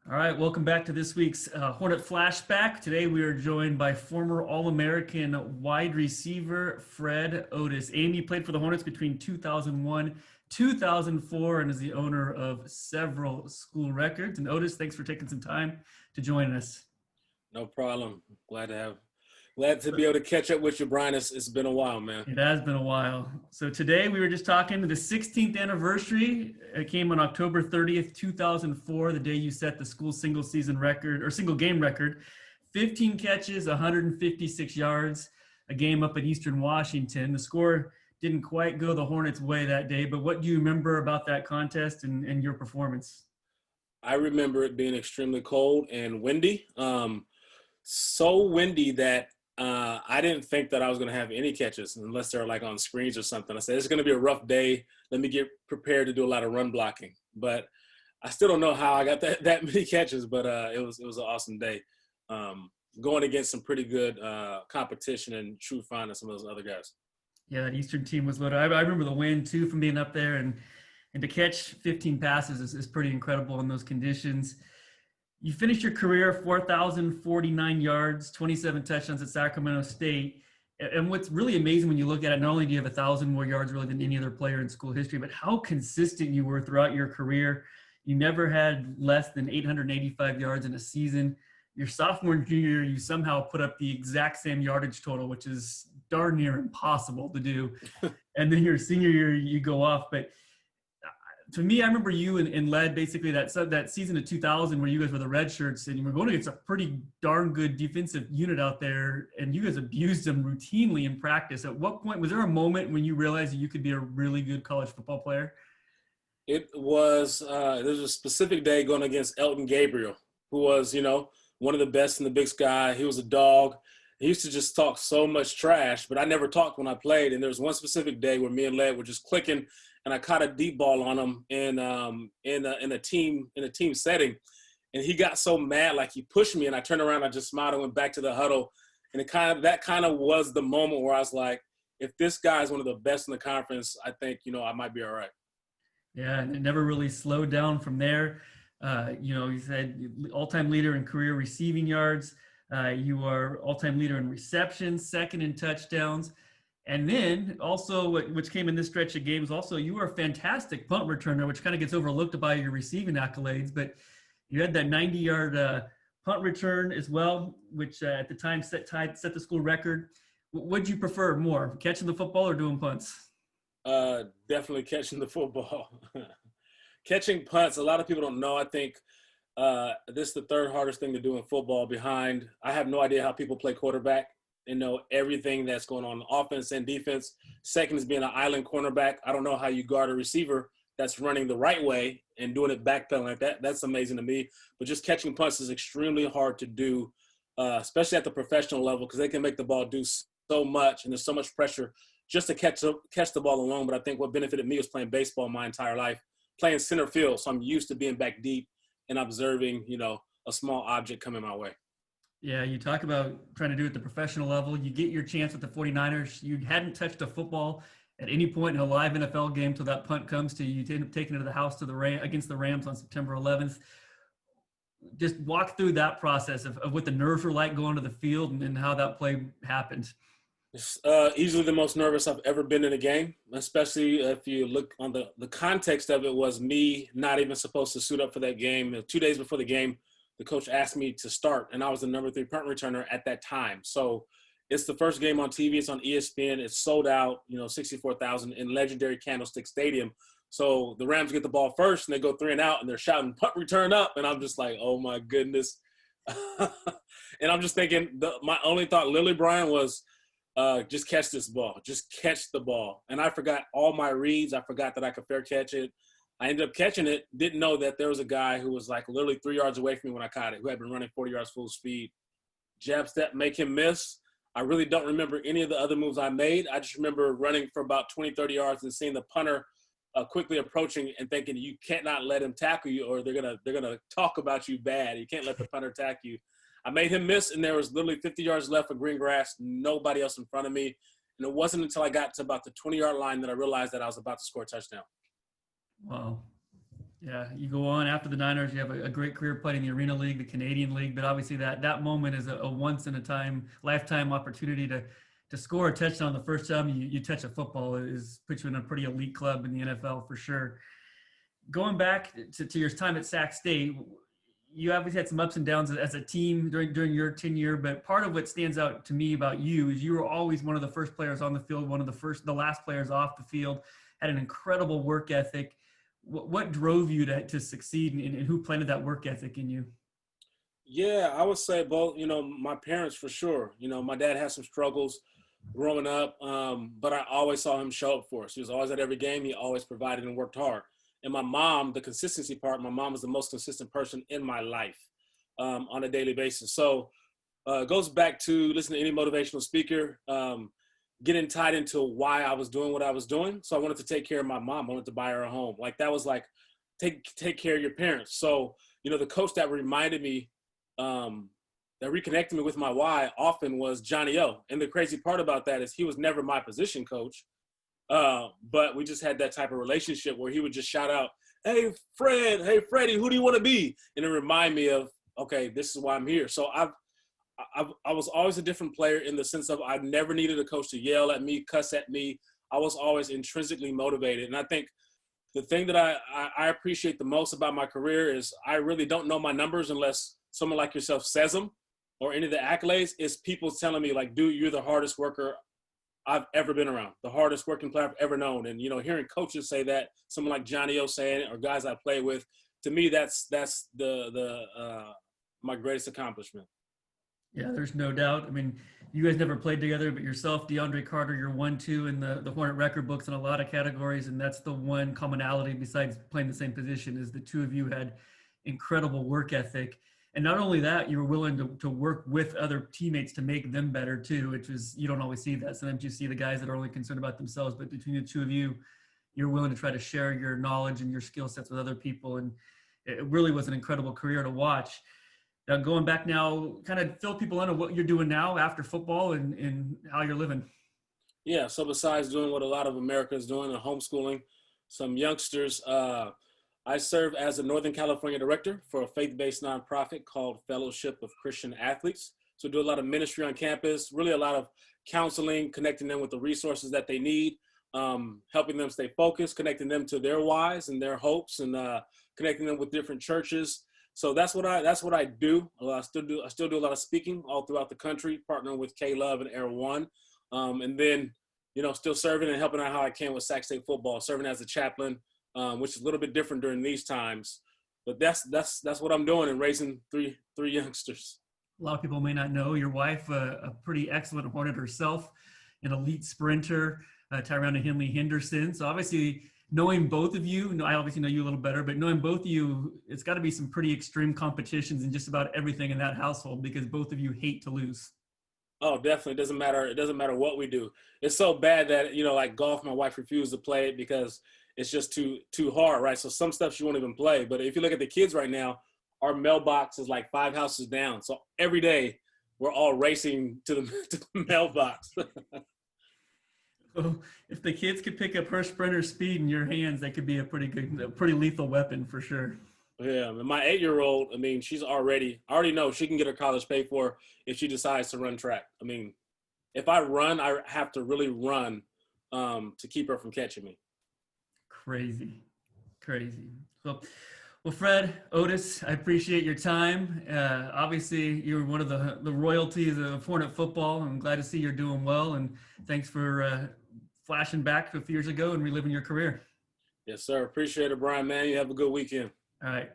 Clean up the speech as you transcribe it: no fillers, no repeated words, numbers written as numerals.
All right, welcome back to this week's Hornet Flashback. Today we are joined by former All-American wide receiver Fred Otis. Amey played for the Hornets between 2001, 2004, and is the owner of several school records. And Otis, thanks for taking some time to join us. No problem. Glad to be able to catch up with you, Brian. It's been a while, man. It has been a while. So today we were just talking the 16th anniversary. It came on October 30th, 2004, the day you set the school single season record or single game record. 15 catches, 156 yards, a game up in Eastern Washington. The score didn't quite go the Hornets' way that day, but what do you remember about that contest and your performance? I remember it being extremely cold and windy. So windy that I didn't think that I was going to have any catches unless they're like on screens or something. I said, it's going to be a rough day. Let me get prepared to do a lot of run blocking. But I still don't know how I got that many catches, but it was an awesome day. Going against some pretty good competition and true fun and some of those other guys. Yeah, that Eastern team was loaded. I remember the win, too, from being up there. And to catch 15 passes is pretty incredible in those conditions. You finished your career 4,049 yards, 27 touchdowns at Sacramento State. And what's really amazing when you look at it, not only do you have 1,000 more yards really than any other player in school history, but how consistent you were throughout your career. You never had less than 885 yards in a season. Your sophomore and junior year, you somehow put up the exact same yardage total, which is darn near impossible to do. And then your senior year, you go off. But to me, I remember you and led basically that season of 2000 where you guys were the red shirts and you were going against a pretty darn good defensive unit out there, and you guys abused them routinely in practice. At what point, was there a moment when you realized that you could be a really good college football player? It was there's a specific day going against Elton Gabriel, who was, one of the best in the Big Sky. He was a dog. He used to just talk so much trash, but I never talked when I played. And there was one specific day where me and Led were just clicking, and I caught a deep ball on him in a team setting, and he got so mad, like he pushed me, and I turned around, I just smiled and went back to the huddle, and that kind of was the moment where I was like, if this guy is one of the best in the conference, I think I might be all right. Yeah, and it never really slowed down from there. You said all-time leader in career receiving yards. You are all-time leader in receptions, second in touchdowns. And then also, which came in this stretch of games, also, you were a fantastic punt returner, which kind of gets overlooked by your receiving accolades. But you had that 90-yard punt return as well, which at the time set the school record. What'd you prefer more, catching the football or doing punts? Definitely catching the football. Catching punts, a lot of people don't know. I think this is the third hardest thing to do in football behind. I have no idea how people play quarterback and know everything that's going on offense and defense. Second is being an island cornerback. I don't know how you guard a receiver that's running the right way and doing it backpedaling like that. That's amazing to me. But just catching punts is extremely hard to do, especially at the professional level, because they can make the ball do so much, and there's so much pressure just to catch the ball alone. But I think what benefited me was playing baseball my entire life, playing center field. So I'm used to being back deep and observing, a small object coming my way. Yeah, you talk about trying to do it at the professional level. You get your chance with the 49ers. You hadn't touched a football at any point in a live NFL game till that punt comes to you. You end up taking it to the house against the Rams on September 11th. Just walk through that process of what the nerves were like going to the field and how that play happened. It's easily the most nervous I've ever been in a game, especially if you look on the context of it was me not even supposed to suit up for that game. 2 days before the game, the coach asked me to start, and I was the number 3 punt returner at that time. So it's the first game on TV. It's on ESPN. It's sold out, 64,000 in legendary Candlestick Stadium. So the Rams get the ball first, and they go 3 and out, and they're shouting, "Punt return up." And I'm just like, oh, my goodness. And I'm just thinking, my only thought, Lily Brian, was just catch this ball. Just catch the ball. And I forgot all my reads. I forgot that I could fair catch it. I ended up catching it, didn't know that there was a guy who was like literally 3 yards away from me when I caught it, who had been running 40 yards full speed. Jab step, make him miss. I really don't remember any of the other moves I made. I just remember running for about 20, 30 yards and seeing the punter quickly approaching and thinking, you cannot let him tackle you or they're gonna talk about you bad. You can't let the punter tackle you. I made him miss, and there was literally 50 yards left of green grass, nobody else in front of me. And it wasn't until I got to about the 20-yard line that I realized that I was about to score a touchdown. Wow. Yeah, you go on after the Niners. You have a great career playing in the Arena League, the Canadian League, but obviously that moment is a once in a lifetime opportunity to score a touchdown the first time you touch a football is puts you in a pretty elite club in the NFL for sure. Going back to your time at Sac State, you obviously had some ups and downs as a team during your tenure, but part of what stands out to me about you is you were always one of the first players on the field, one of the last players off the field, had an incredible work ethic. What drove you to succeed, and who planted that work ethic in you? Yeah, I would say both. My parents for sure. My dad had some struggles growing up, but I always saw him show up for us. He was always at every game. He always provided and worked hard. And my mom, the consistency part, my mom was the most consistent person in my life on a daily basis. So it goes back to listening to any motivational speaker, getting tied into why I was doing what I was doing. So I wanted to take care of my mom. I wanted to buy her a home. Like that was like, take care of your parents. So, the coach that reminded me, that reconnected me with my why often was Johnny O. And the crazy part about that is he was never my position coach. But we just had that type of relationship where he would just shout out, "Hey, Fred, hey, Freddie, who do you want to be?" And it remind me of, okay, this is why I'm here. So I was always a different player in the sense of I never needed a coach to yell at me, cuss at me. I was always intrinsically motivated. And I think the thing that I appreciate the most about my career is I really don't know my numbers unless someone like yourself says them, or any of the accolades. Is people telling me like, "Dude, you're the hardest worker I've ever been around, the hardest working player I've ever known." And, hearing coaches say that, someone like Johnny O saying it, or guys I play with, to me, that's my greatest accomplishment. Yeah, there's no doubt. I mean, you guys never played together, but yourself, DeAndre Carter, you're 1-2 in the Hornet record books in a lot of categories, and that's the one commonality besides playing the same position is the two of you had incredible work ethic. And not only that, you were willing to work with other teammates to make them better too, which is, you don't always see that. Sometimes you see the guys that are only concerned about themselves, but between the two of you, you're willing to try to share your knowledge and your skill sets with other people. And it really was an incredible career to watch. Now, going back now, kind of fill people in on what you're doing now after football and how you're living. Yeah, so besides doing what a lot of America is doing and homeschooling some youngsters, I serve as a Northern California director for a faith-based nonprofit called Fellowship of Christian Athletes. So do a lot of ministry on campus, really a lot of counseling, connecting them with the resources that they need, helping them stay focused, connecting them to their whys and their hopes, and connecting them with different churches. So that's what I do. I still do a lot of speaking all throughout the country, partnering with K-Love and Air One, and then still serving and helping out how I can with Sac State football, serving as a chaplain, which is a little bit different during these times. But that's what I'm doing and raising three youngsters. A lot of people may not know your wife, a pretty excellent Hornet herself, an elite sprinter, Tyrone Henley Henderson. So obviously, knowing both of you, I obviously know you a little better, but knowing both of you, it's got to be some pretty extreme competitions in just about everything in that household because both of you hate to lose. Oh, definitely. It doesn't matter what we do. It's so bad that, like golf, my wife refused to play it because it's just too hard, right? So some stuff she won't even play. But if you look at the kids right now, our mailbox is like 5 houses down. So every day we're all racing to the mailbox. So if the kids could pick up her sprinter speed in your hands, that could be a pretty lethal weapon for sure. Yeah, and my 8-year-old, I mean, I already know she can get her college paid for if she decides to run track. I mean, if I run, I have to really run to keep her from catching me. Crazy. Well, Fred, Otis, I appreciate your time. Obviously, you're one of the royalties of Hornet football. I'm glad to see you're doing well, and thanks for flashing back a few years ago and reliving your career. Yes, sir. Appreciate it, Brian, man. You have a good weekend. All right.